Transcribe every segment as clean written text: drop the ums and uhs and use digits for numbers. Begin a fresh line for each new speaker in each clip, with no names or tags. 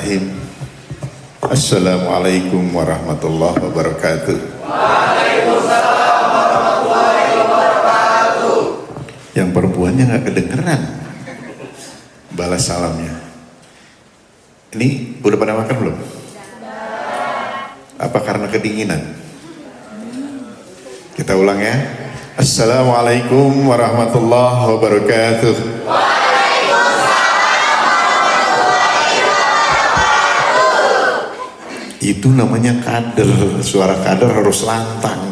Bismillahirrahmanirrahim. Assalamualaikum warahmatullahi wabarakatuh.
Waalaikumsalam warahmatullahi wabarakatuh.
Yang perempuannya nggak kedengeran balas salamnya. Ini udah pada makan belum? Apa karena kedinginan? Kita ulang ya. Assalamualaikum warahmatullahi wabarakatuh. Itu namanya kader. Suara kader harus lantang.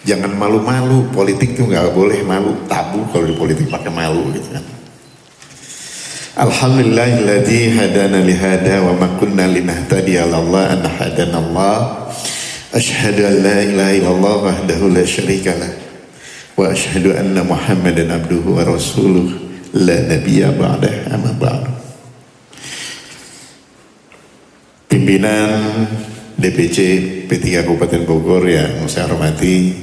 Jangan malu-malu. Politik tuh nggak boleh malu. Tabu kalau di politik pakai malu gitu kan. Alhamdulillahilladzi hadana lihada wa ma kunna linahtadiya laula an hadana Allah. Asyhadu an la ilaha illallah wahdahu la syarikalah wa asyhadu anna Muhammadan abduhu wa rasuluh la nabiyya ba'dah amma ba'd. Pimpinan DPC P3 Kabupaten Bogor yang saya hormati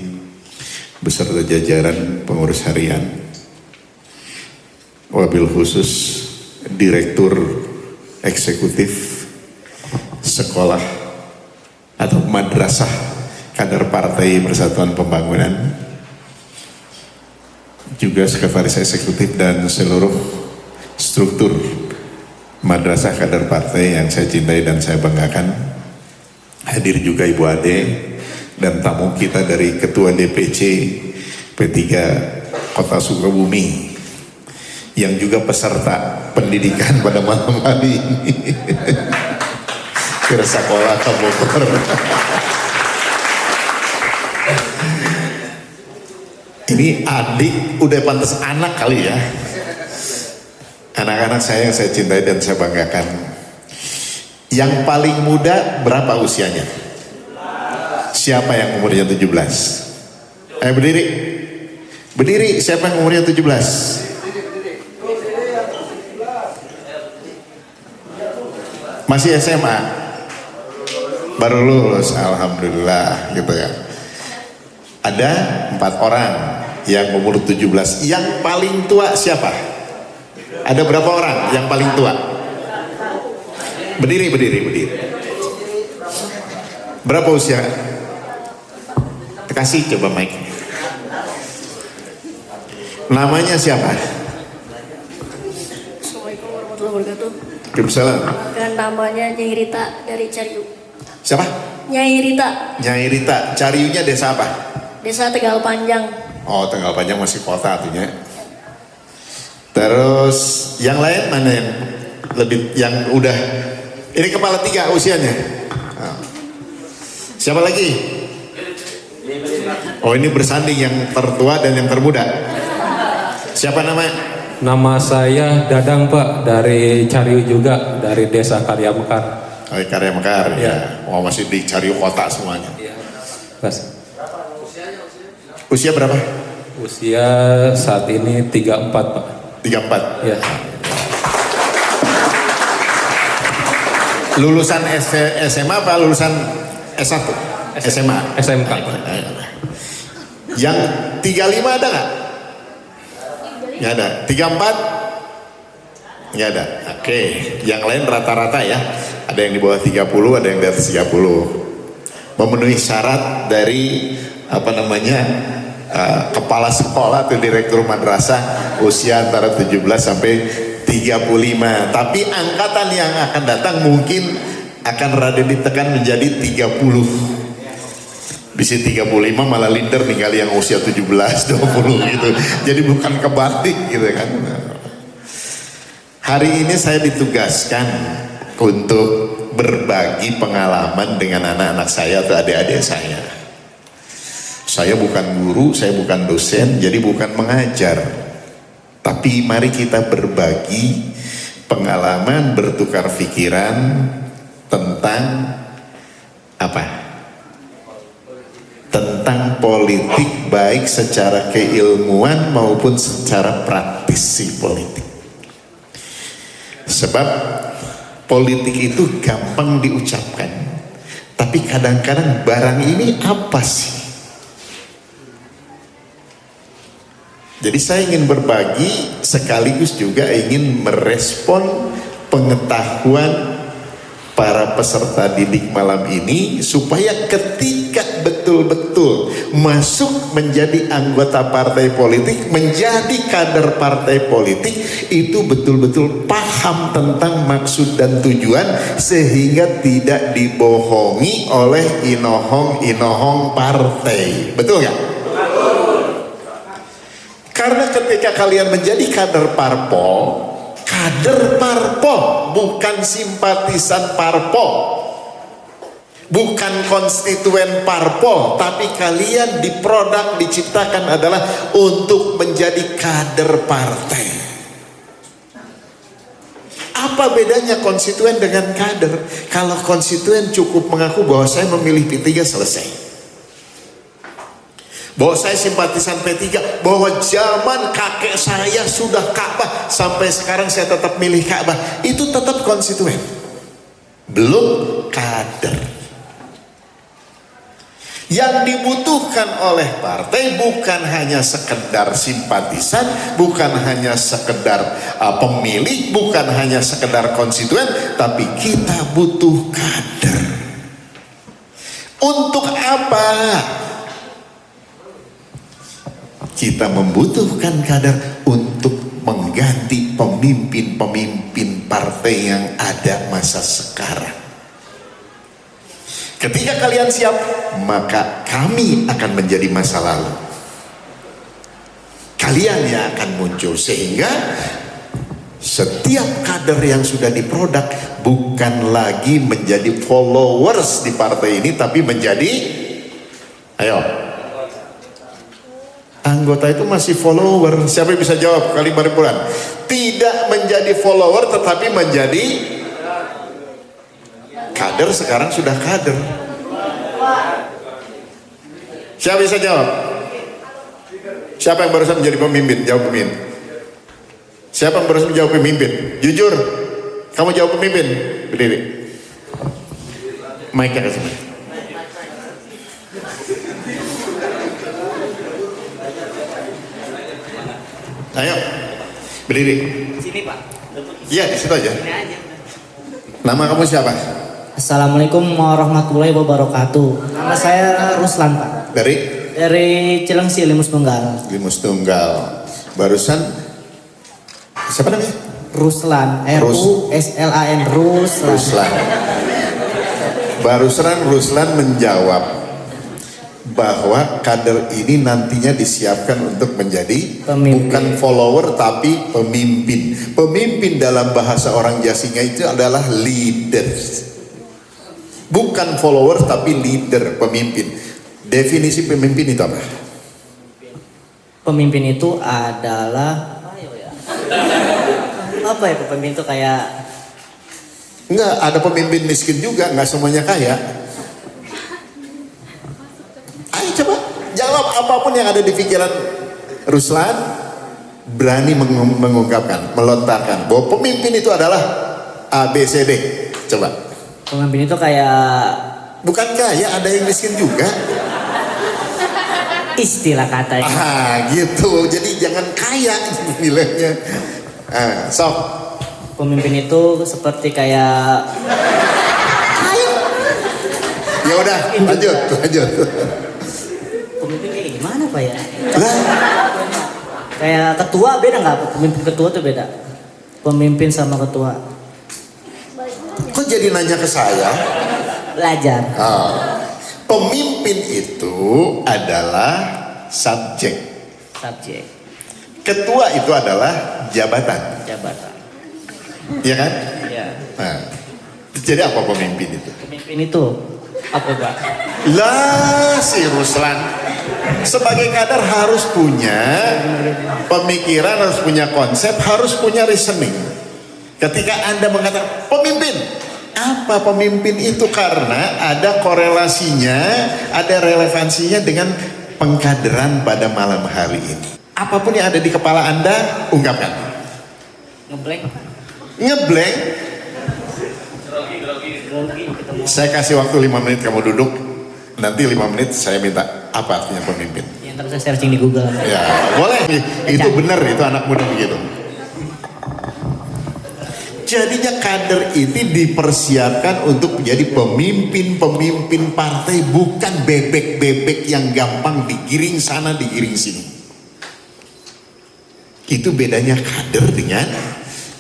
beserta jajaran pengurus harian, wabil khusus Direktur Eksekutif Sekolah atau Madrasah Kader Partai Persatuan Pembangunan, juga Sekretaris Eksekutif dan seluruh struktur Madrasah Kader Partai yang saya cintai dan saya banggakan. Hadir juga Ibu Ade dan tamu kita dari Ketua DPC P3 Kota Sukabumi yang juga peserta pendidikan pada malam hari ini. Kira sekolah ke Bogor. Ini adik udah pantas anak kali ya. Anak-anak saya yang saya cintai dan saya banggakan. Yang paling muda berapa usianya? Siapa yang umurnya 17? Berdiri. Berdiri, siapa yang umurnya 17? Masih SMA? Baru lulus, alhamdulillah gitu ya. Ada 4 orang yang umur 17. Yang paling tua siapa? Ada berapa orang yang paling tua? Berdiri. Berapa usia? Kasih coba mic. Namanya siapa?
Assalamualaikum warahmatullahi wabarakatuh.
Waalaikumsalam.
Dan namanya Nyai Rita dari Cariu.
Siapa?
Nyai Rita.
Nyai Rita. Cariunya desa apa?
Desa Tegal Panjang.
Oh, Tegal Panjang masih kota artinya. Terus yang lain mana yang lebih, yang udah ini kepala 3 usianya? Siapa lagi? Oh, ini bersanding yang tertua dan yang termuda. Siapa namanya?
Nama saya Dadang Pak, dari Cariu juga, dari Desa Karya Mekar.
Oh, Karya Mekar ya.
Ya.
Oh, masih di Cariu kota semuanya.
Iya.
Usia berapa?
Usia saat ini 34 Pak.
34.
Ya.
Lulusan SMA apa lulusan S1? SMA.
SMK.
Yang 35 ada nggak? Nggak ada. 34? Nggak ada. Oke. Yang lain rata-rata ya. Ada yang di bawah 30, ada yang di atas 30. Memenuhi syarat dari kepala sekolah atau direktur madrasah usia antara 17 sampai 35. Tapi angkatan yang akan datang mungkin akan rada ditekan menjadi 30. Bisa 35 malah linder tinggal yang usia 17, 20 gitu. Jadi bukan kebalik gitu kan. Hari ini saya ditugaskan untuk berbagi pengalaman dengan anak-anak saya atau adik-adik saya. Saya bukan guru, saya bukan dosen, jadi bukan mengajar. Tapi mari kita berbagi pengalaman, bertukar pikiran tentang apa? Tentang politik, baik secara keilmuan maupun secara praktisi politik. Sebab politik itu gampang diucapkan, tapi kadang-kadang barang ini apa sih? Jadi saya ingin berbagi sekaligus juga ingin merespon pengetahuan para peserta didik malam ini supaya ketika betul-betul masuk menjadi anggota partai politik, menjadi kader partai politik, itu betul-betul paham tentang maksud dan tujuan sehingga tidak dibohongi oleh inohong-inohong partai. Betul nggak? Karena ketika kalian menjadi kader parpol bukan simpatisan parpol, bukan konstituen parpol, tapi kalian diciptakan adalah untuk menjadi kader partai. Apa bedanya konstituen dengan kader? Kalau konstituen cukup mengaku bahwa saya memilih P3 selesai, bahwa saya simpatisan P3, bahwa zaman kakek saya sudah Ka'bah sampai sekarang saya tetap milih Ka'bah, itu tetap konstituen, belum kader. Yang dibutuhkan oleh partai bukan hanya sekedar simpatisan, bukan hanya sekedar pemilih, bukan hanya sekedar konstituen, tapi kita butuh kader. Untuk apa? Kita membutuhkan kader untuk mengganti pemimpin-pemimpin partai yang ada masa sekarang. Ketika kalian siap, maka kami akan menjadi masa lalu. Kalian yang akan muncul, sehingga setiap kader yang sudah diproduk bukan lagi menjadi followers di partai ini, tapi menjadi, ayo, anggota itu masih follower. Siapa yang bisa jawab kali bulan? Tidak menjadi follower tetapi menjadi kader. Sekarang sudah kader. Siapa bisa jawab? Siapa yang barusan menjadi pemimpin? Jawab pemimpin. Siapa yang barusan menjawab pemimpin? Jujur, kamu jawab pemimpin. Berdiri. Mic-nya kasih. Ayo, berdiri.
Sini Pak.
Iya, di situ aja. Nama kamu siapa?
Assalamualaikum warahmatullahi wabarakatuh. Nama saya Ruslan Pak. Dari Cilengsi, Limus Tunggal.
Limus Tunggal. Barusan siapa namanya?
Ruslan. R-U-S-L-A-N.
Ruslan. Barusan Ruslan menjawab bahwa kader ini nantinya disiapkan untuk menjadi
pemimpin.
Bukan follower tapi pemimpin. Pemimpin dalam bahasa orang Jasinga itu adalah leaders. Bukan follower tapi leader, pemimpin. Definisi pemimpin itu apa?
Pemimpin itu adalah apa ya? Pemimpin itu kayak
Enggak, ada pemimpin miskin juga, enggak semuanya kaya. Ayo coba jawab apapun yang ada di pikiran Ruslan, berani mengungkapkan, melontarkan bahwa pemimpin itu adalah A, B, C, D. Coba.
pemimpin itu kayak
Bukan kaya, ada yang miskin juga.
istilah katanya.
Gitu. Jadi jangan kaya bilangnya. Sok.
Pemimpin itu seperti kayak
Ya udah, lanjut.
pemimpin kayak gimana Pak ya?
Lah,
Kayak ketua beda nggak? Pemimpin ketua tuh beda. Pemimpin sama ketua.
kok jadi nanya ke saya?
Belajar.
Pemimpin itu adalah subjek.
Subjek.
Ketua itu adalah jabatan.
Jabatan.
Iya kan?
Ya.
Nah, jadi apa pemimpin itu?
Pemimpin itu apa Pak?
Lah si Ruslan sebagai kader harus punya pemikiran, harus punya konsep, harus punya reasoning. Ketika Anda mengatakan pemimpin, apa pemimpin itu? Karena ada korelasinya, ada relevansinya dengan pengkaderan pada malam hari ini. Apapun yang ada di kepala Anda, ungkapkan.
Ngeblank.
Ngeblank. Saya kasih waktu 5 menit kamu duduk. Nanti 5 menit saya minta apa artinya pemimpin.
Yang terus saya searching di Google.
Ya boleh. Itu benar, itu anak muda begitu. Jadinya kader ini dipersiapkan untuk menjadi pemimpin-pemimpin partai, bukan bebek-bebek yang gampang digiring sana digiring sini. Itu bedanya kader dengan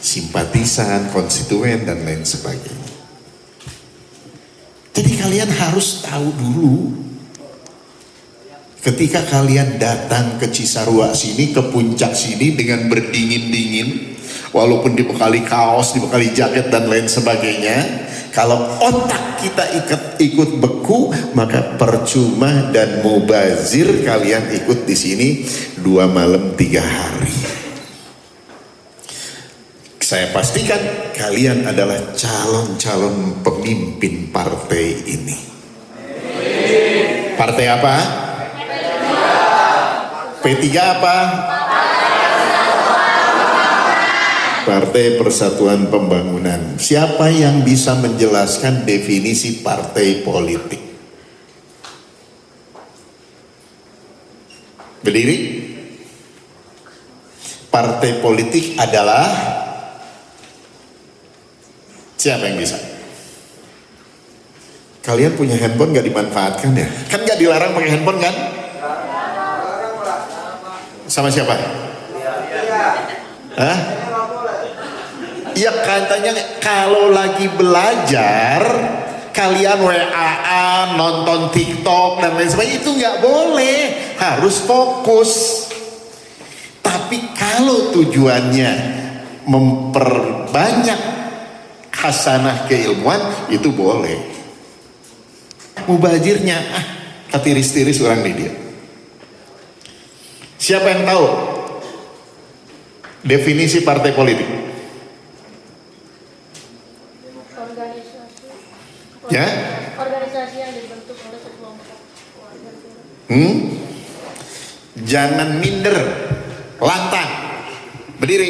simpatisan, konstituen, dan lain sebagainya. Jadi kalian harus tahu dulu, ketika kalian datang ke Cisarua sini, ke puncak sini dengan berdingin-dingin, walaupun dibekali kaos, dibekali jaket dan lain sebagainya, kalau otak kita ikut beku, maka percuma dan mubazir kalian ikut di sini 2 malam 3 hari. Saya pastikan kalian adalah calon-calon pemimpin partai ini. Partai apa? P3 apa? Partai Persatuan Pembangunan. Siapa yang bisa menjelaskan definisi partai politik? Berdiri. Partai politik adalah, siapa yang bisa? Kalian punya handphone gak dimanfaatkan ya? Kan gak dilarang pakai handphone kan? Sama siapa? Hah? Ya katanya kalau lagi belajar kalian WA-an, nonton TikTok dan lain sebagainya, itu nggak boleh, harus fokus. Tapi kalau tujuannya memperbanyak hasanah keilmuan, itu boleh. Mubazirnya katiris-tiris orang di dia. Siapa yang tahu definisi partai politik? Ya?
Organisasi yang dibentuk oleh sekelompok warga.
Jangan minder, lantang, berdiri.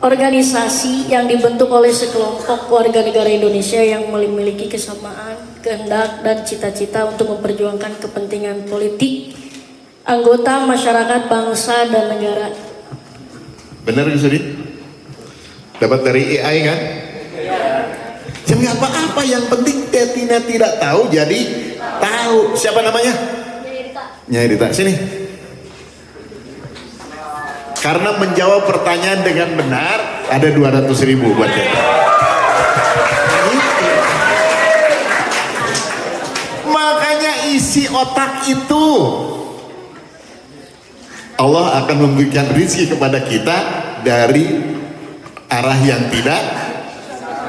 Organisasi yang dibentuk oleh sekelompok warga negara Indonesia yang memiliki kesamaan, kehendak, dan cita-cita untuk memperjuangkan kepentingan politik, anggota masyarakat, bangsa, dan negara.
Benar Yusudin? Dapat dari AI kan? Ya nggak apa-apa, yang penting Tina tidak tahu jadi tahu. Siapa namanya? Nyai Rita, sini. Karena menjawab pertanyaan dengan benar ada 200.000 buat dia. Makanya isi otak itu, Allah akan memberikan rezeki kepada kita dari arah yang tidak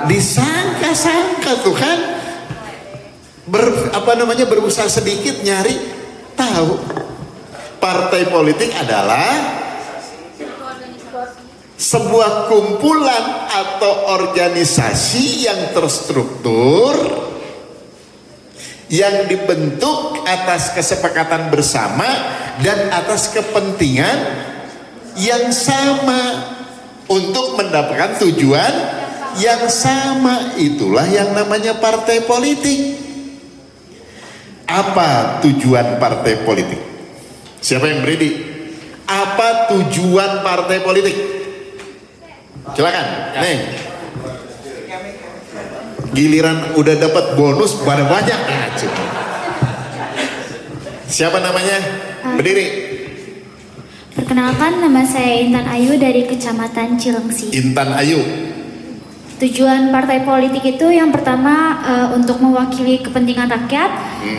disangka-sangka tuh kan. Berusaha sedikit nyari tahu. Partai politik adalah sebuah kumpulan atau organisasi yang terstruktur, yang dibentuk atas kesepakatan bersama dan atas kepentingan yang sama untuk mendapatkan tujuan yang sama. Itulah yang namanya partai politik. Apa tujuan partai politik? Siapa yang berdiri? Apa tujuan partai politik? Silakan. Nih. Giliran udah dapat bonus pada banyak. Siapa namanya? Berdiri.
Perkenalkan, nama saya Intan Ayu dari Kecamatan Cilengsi.
Intan Ayu.
Tujuan partai politik itu yang pertama untuk mewakili kepentingan rakyat,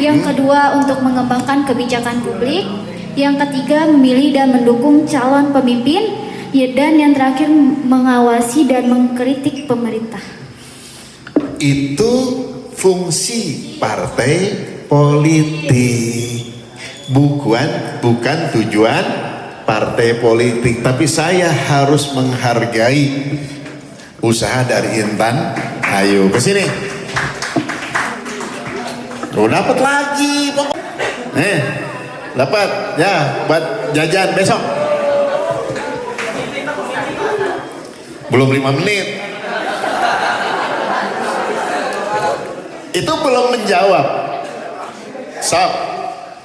yang kedua untuk mengembangkan kebijakan publik, yang ketiga memilih dan mendukung calon pemimpin, dan yang terakhir mengawasi dan mengkritik pemerintah.
Itu fungsi partai politik, bukan tujuan partai politik. Tapi saya harus menghargai usaha dari Intan Ayu. Kesini. Dapat lagi. Dapat ya buat jajan besok. Belum 5 menit. Itu belum menjawab. Sob,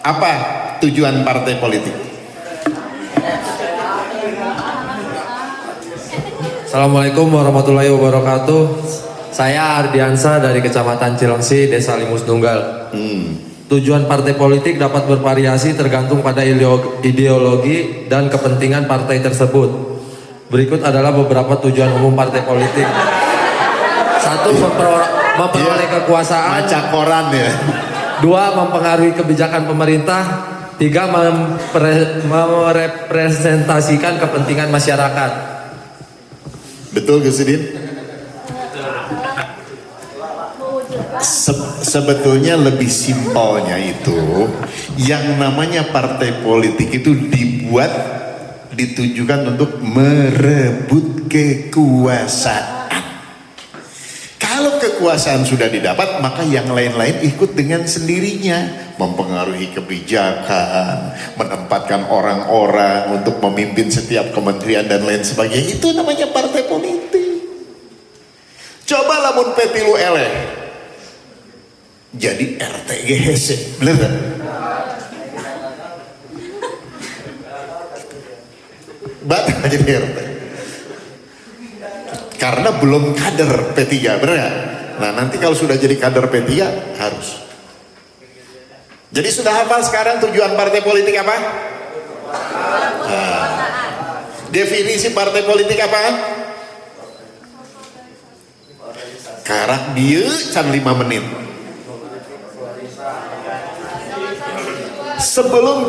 apa tujuan partai politik?
Assalamualaikum warahmatullahi wabarakatuh. Saya Ardiansa dari Kecamatan Cilengsi, Desa Limus Nunggal. Tujuan partai politik dapat bervariasi tergantung pada ideologi dan kepentingan partai tersebut. Berikut adalah beberapa tujuan umum partai politik. 1. Memperoleh kekuasaan.
Baca koran ya.
2. Mempengaruhi kebijakan pemerintah. 3. Merepresentasikan kepentingan masyarakat.
Betul Gus Udin? Sebetulnya lebih simpelnya itu, yang namanya partai politik itu ditujukan untuk merebut kekuasaan. Kalau kekuasaan sudah didapat, maka yang lain-lain ikut dengan sendirinya, mempengaruhi kebijakan, menempatkan orang-orang untuk memimpin setiap kementerian dan lain sebagainya. Itu namanya partai politik. Coba lamun petilu eleh jadi RTG hese, bener gak? Batal jadi RT. Karena belum kader P3, bener gak? Nah nanti kalau sudah jadi kader P3 harus. Jadi sudah hafal sekarang tujuan partai politik apa? Nah, definisi partai politik apa? Karak dia can 5 menit. Sebelum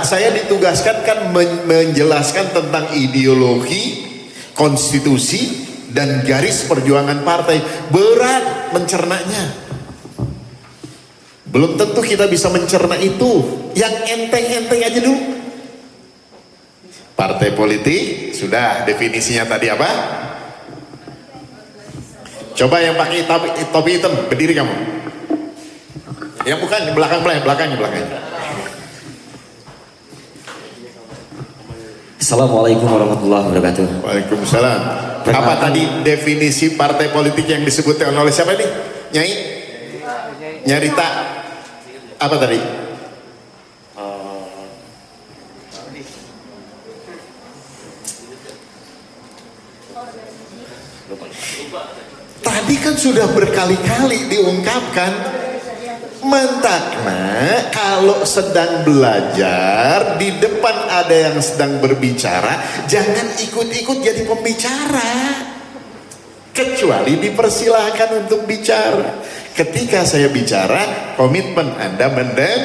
saya ditugaskan kan menjelaskan tentang ideologi, konstitusi, dan garis perjuangan partai. Berat mencernanya. Belum tentu kita bisa mencerna itu. Yang enteng-enteng aja dulu. Partai politik, sudah definisinya tadi apa? Coba yang pakai topi hitam, berdiri kamu. Yang bukan, belakangnya.
Assalamualaikum warahmatullahi wabarakatuh.
Waalaikumsalam. Apa tadi definisi partai politik yang disebutkan oleh siapa nih? Nyarita. Apa tadi? Tadi kan sudah berkali-kali diungkapkan. Mentakna kalau sedang belajar di depan ada yang sedang berbicara, jangan ikut-ikut jadi pembicara, kecuali dipersilahkan untuk bicara. Ketika saya bicara, komitmen Anda mendengar.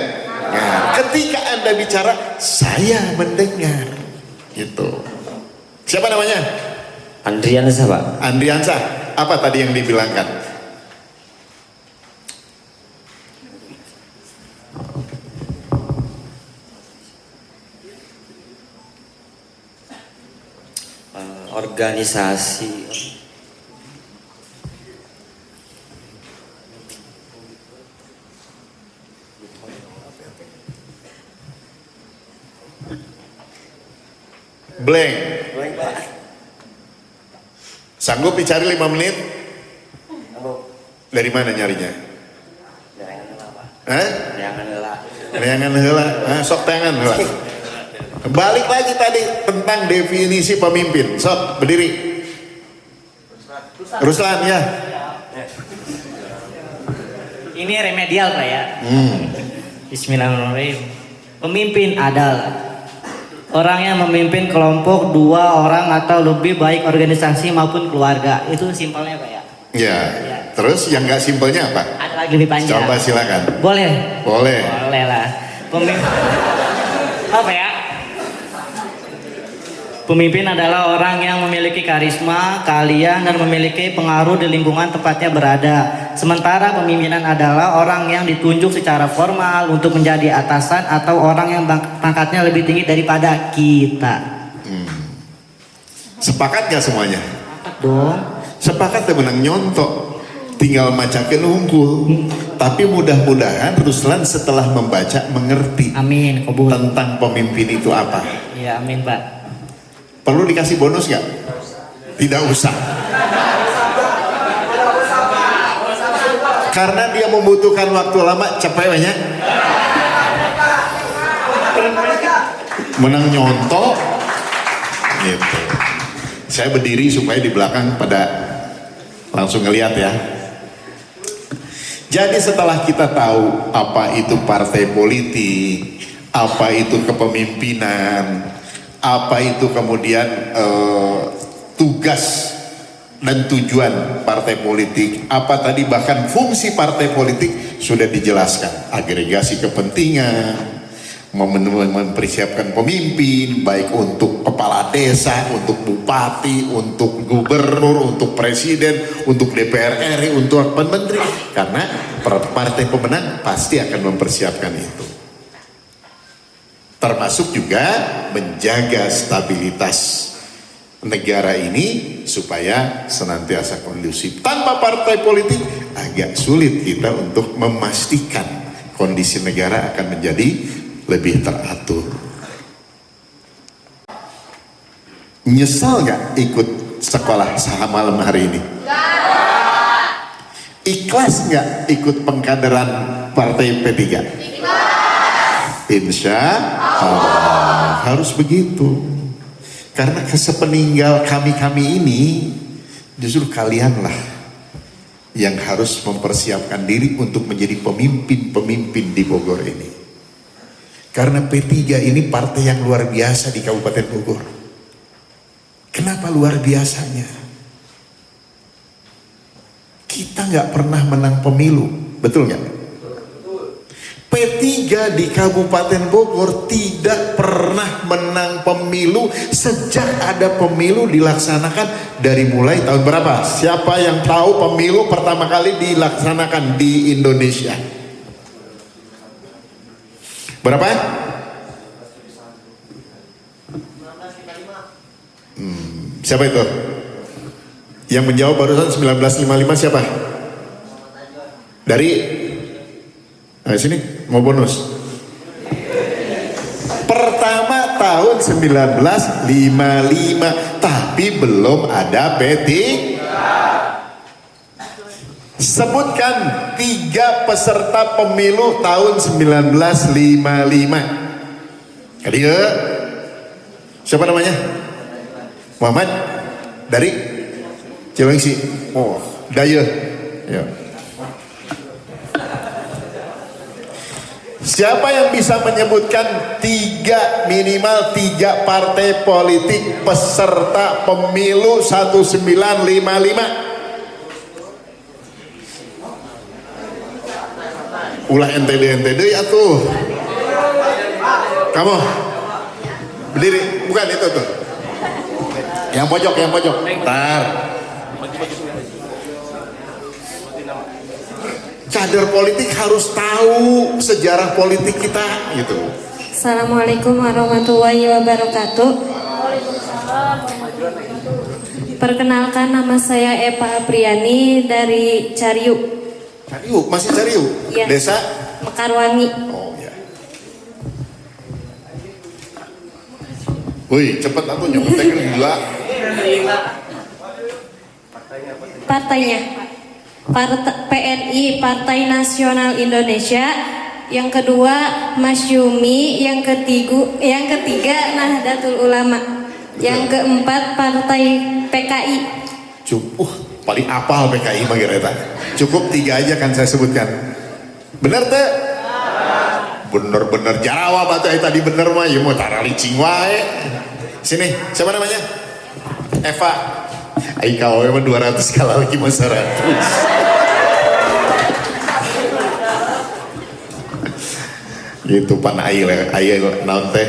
Ketika Anda bicara, saya mendengar. Gitu. Siapa namanya?
Andriansa, Pak.
Andriansa. Apa tadi yang dibilangkan?
Organisasi.
Blank. Sanggup dicari 5 menit? Dari mana nyarinya? Neangan heula. Sok tangan heula. Balik lagi tadi tentang definisi pemimpin. Sok, berdiri. Ruslan ya.
Ini remedial Pak ya. Bismillahirrahmanirrahim. Pemimpin adalah orang yang memimpin kelompok 2 orang atau lebih, baik organisasi maupun keluarga. Itu simpelnya Pak ya.
Ya. Terus yang nggak simpelnya apa?
Ada lagi lebih panjang.
Coba silakan.
Boleh.
Boleh.
Boleh lah. Apa ya? Pemimpin adalah orang yang memiliki karisma, keahlian, dan memiliki pengaruh di lingkungan tempatnya berada. Sementara pemimpinan adalah orang yang ditunjuk secara formal untuk menjadi atasan atau orang yang pangkatnya lebih tinggi daripada kita.
Sepakat gak semuanya?
Dong.
Sepakat ya, menang nyontok. Tinggal macakeun unggul. Tapi mudah-mudahan Ruslan setelah membaca mengerti.
Amin. Kabul.
Tentang pemimpin itu apa.
Ya, amin Pak.
Perlu dikasih bonus gak? Tidak usah. Karena dia membutuhkan waktu lama, capek banyak. Menang nyontok gitu. Saya berdiri supaya di belakang pada langsung ngelihat ya. Jadi setelah kita tahu apa itu partai politik, apa itu kepemimpinan, apa itu kemudian tugas dan tujuan partai politik, apa tadi bahkan fungsi partai politik sudah dijelaskan. Agregasi kepentingan, mempersiapkan pemimpin, baik untuk kepala desa, untuk bupati, untuk gubernur, untuk presiden, untuk DPR RI, untuk menteri. Karena partai pemenang pasti akan mempersiapkan itu. Termasuk juga menjaga stabilitas negara ini supaya senantiasa kondusif. Tanpa partai politik agak sulit kita untuk memastikan kondisi negara akan menjadi lebih teratur. Nyesal gak ikut sekolah saham malam hari ini? Ikhlas gak ikut pengkaderan partai P3? Insya Allah harus begitu. Karena sepeninggal kami ini justru kalianlah yang harus mempersiapkan diri untuk menjadi pemimpin-pemimpin di Bogor ini. Karena P3 ini partai yang luar biasa di Kabupaten Bogor. Kenapa luar biasanya? Kita nggak pernah menang pemilu, betul nggak? P3 di Kabupaten Bogor tidak pernah menang pemilu sejak ada pemilu dilaksanakan dari mulai tahun berapa? Siapa yang tahu pemilu pertama kali dilaksanakan di Indonesia? Berapa? Siapa itu? Yang menjawab barusan 1955 siapa? Dari sini mau bonus. Pertama tahun 1955, tapi belum ada P3. Sebutkan 3 peserta pemilu tahun 1955. Dia siapa namanya? Muhammad dari Cilengsi. Oh, Daya. Ya. Siapa yang bisa menyebutkan minimal 3 partai politik peserta pemilu 1955? Ulah NTD ya tuh. Kamu berdiri, bukan itu tuh. Yang pojok. Ntar. Kader politik harus tahu sejarah politik kita gitu.
Assalamualaikum warahmatullahi wabarakatuh. Perkenalkan, nama saya Eva Apriani dari Cariu.
Cariu, masih Cariu?
Ya.
Desa?
Mekarwangi.
Oh ya. Wih, cepet aku nyobain gila.
Partainya PNI, Partai Nasional Indonesia. Yang kedua Masyumi. Yang ketiga Nahdlatul Ulama. Yang keempat Partai PKI.
Paling apal PKI mah eta. Cukup 3 aja kan saya sebutkan. Bener teh? Bener jarawa batu tadi bener mah ya mau tara licing wae. Sini, siapa namanya? Eva. Ai kau emang 200 kali lagi mau 100. Gitu pan ai naon teh.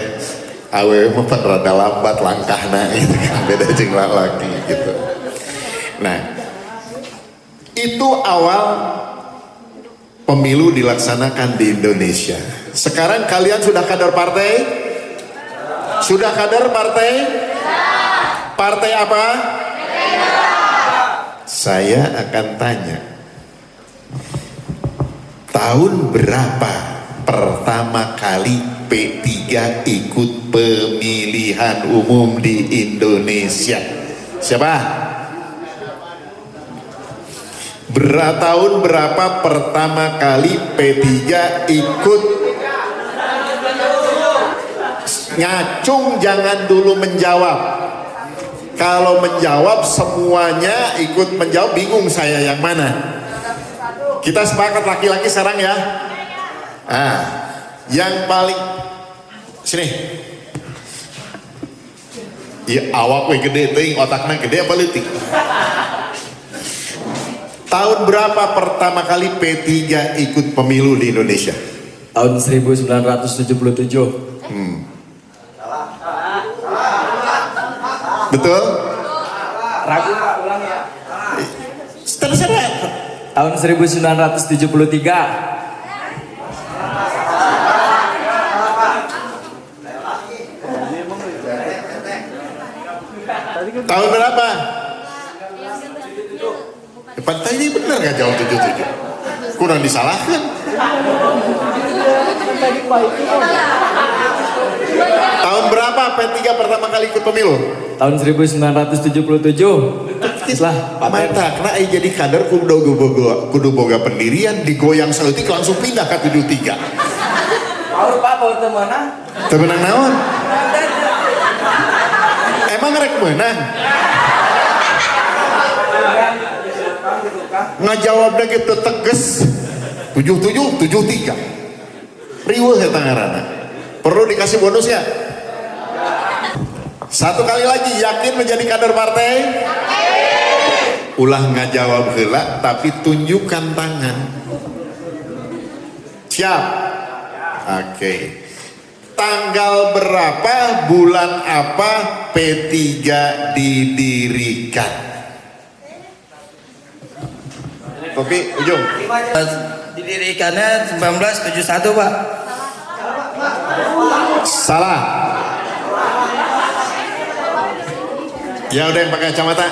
Awe mah pan rada lambat langkahna gitu kan, beda jeung lalaki gitu. Nah, itu awal pemilu dilaksanakan di Indonesia. Sekarang kalian sudah kader partai? Sudah kader partai? Partai apa? Saya akan tanya, tahun berapa pertama kali P3 ikut pemilihan umum di Indonesia? Siapa? Tahun berapa pertama kali P3 ikut? Ngacung jangan dulu menjawab. Kalau menjawab semuanya ikut menjawab, bingung saya yang mana. Kita sepakat laki-laki sekarang ya. Ah, yang paling sini. Ya awak we gede ting, otaknya gede apa leutik? Tahun berapa pertama kali P3 ikut pemilu di Indonesia?
Tahun 1977.
Betul?
Ragu Pak, ulang ya.
Terserah.
Tahun 1973.
Tahun berapa? Pantai ini benar nggak jawab 77? Kurang disalahkan. Tahun berapa P3 pertama kali ikut pemilu?
Tahun 1977. Lah,
Mata, karena jadi kader kudu boga pendirian, digoyang seutik langsung pindah ke 73.
Paul Pak, Paul temenang.
Temenang naon? Emang rek menang? Ngajawabnya gitu tegas. 77, 73. Riweuh ya tangarana. Perlu dikasih bonus ya? Satu kali lagi, yakin menjadi kader partai? Ulah ngajawab heula, tapi tunjukkan tangan. Siap? Oke. Tanggal berapa, bulan apa P3 didirikan? Kopi, ujung.
Didirikannya 1971 Pak.
Salah. Ya udah yang pakai kacamata.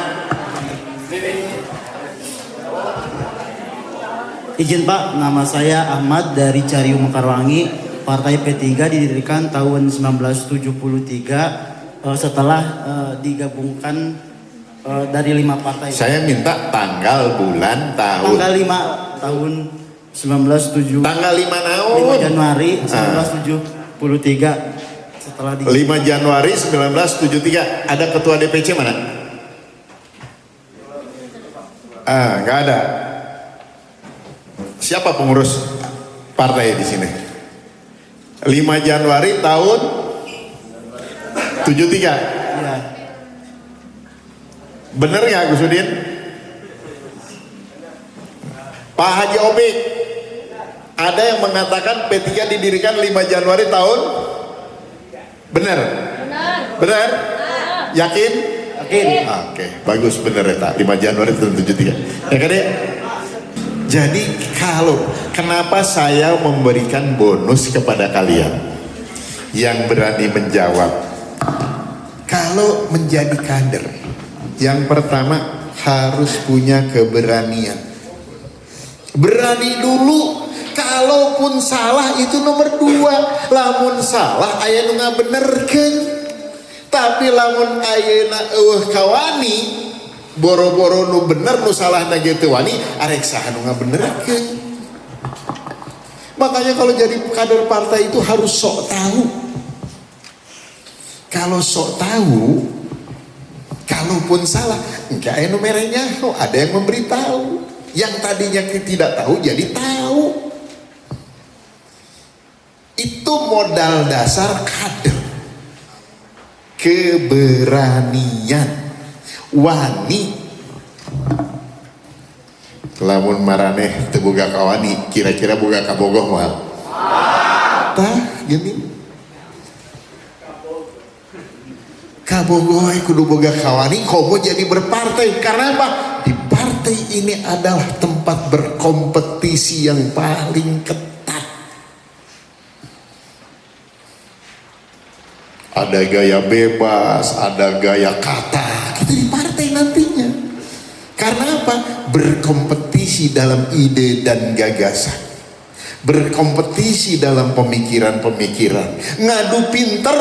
Izin Pak, nama saya Ahmad dari Cariu Mekarwangi. Partai P3 didirikan tahun 1973 setelah digabungkan dari 5 partai.
Saya minta tanggal, bulan, tahun.
Tanggal 5 tahun 1973.
Tanggal 5 tahun.
5 Januari 1973 setelah
5 Januari 1973. Ada ketua DPC mana? Nggak ada. Siapa pengurus partai di sini? 5 Januari tahun 73.
Ya.
Bener nggak Gus Udin? Pak Haji Obik, ada yang mengatakan P3 didirikan 5 Januari tahun? Bener? Bener? Yakin?
Yakin.
Oke, bagus, bener ya tak? 5 Januari tahun 73. Ya kan ya? Jadi kenapa saya memberikan bonus kepada kalian yang berani menjawab? Kalau menjadi kader, yang pertama harus punya keberanian. Berani dulu. Kalaupun salah itu nomor 2. Lamun salah aya nu ngabenerkeun. Tapi lamun ayeuna kawani boro-boro nu bener nu salah na gitu wani arek saha nu ngabenerkeun. Makanya kalau jadi kader partai itu harus sok tahu. Kalau sok tahu, kalaupun salah, enggak anu merenya, ada yang memberitahu. Yang tadinya tidak tahu jadi tahu. Itu modal dasar kader. Keberanian. Wani. Lamun maraneh teu boga kawani, kira-kira boga kabogoh moal. Tah gini. Kabogoh kudu boga kawani, komo jadi berpartai. Karena apa? Di partai ini adalah tempat berkompetisi yang paling ketat. Ada gaya bebas, ada gaya kata. Itu di partai nantinya. Karena apa? Berkompetisi dalam ide dan gagasan. Berkompetisi dalam pemikiran-pemikiran. Ngadu pinter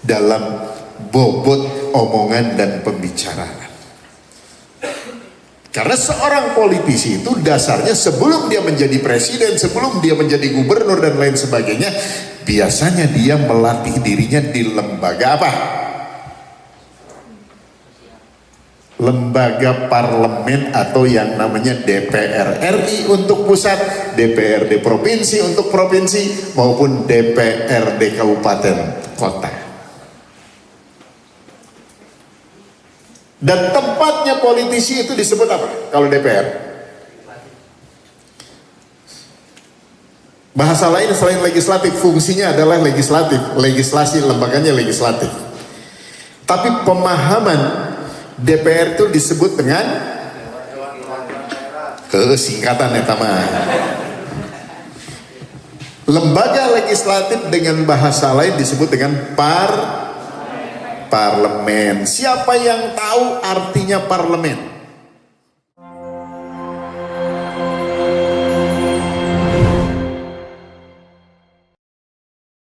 dalam bobot omongan dan pembicaraan. Karena seorang politisi itu dasarnya sebelum dia menjadi presiden, sebelum dia menjadi gubernur dan lain sebagainya, biasanya dia melatih dirinya di lembaga apa? Lembaga parlemen atau yang namanya DPR RI untuk pusat, DPRD provinsi untuk provinsi, maupun DPRD kabupaten kota. Dan tempatnya politisi itu disebut apa kalau DPR? Bahasa lain selain legislatif, fungsinya adalah legislatif, legislasi, lembaganya legislatif. Tapi pemahaman DPR itu disebut dengan singkatan ya teman. Lembaga legislatif dengan bahasa lain disebut dengan parlemen. Siapa yang tahu artinya parlemen?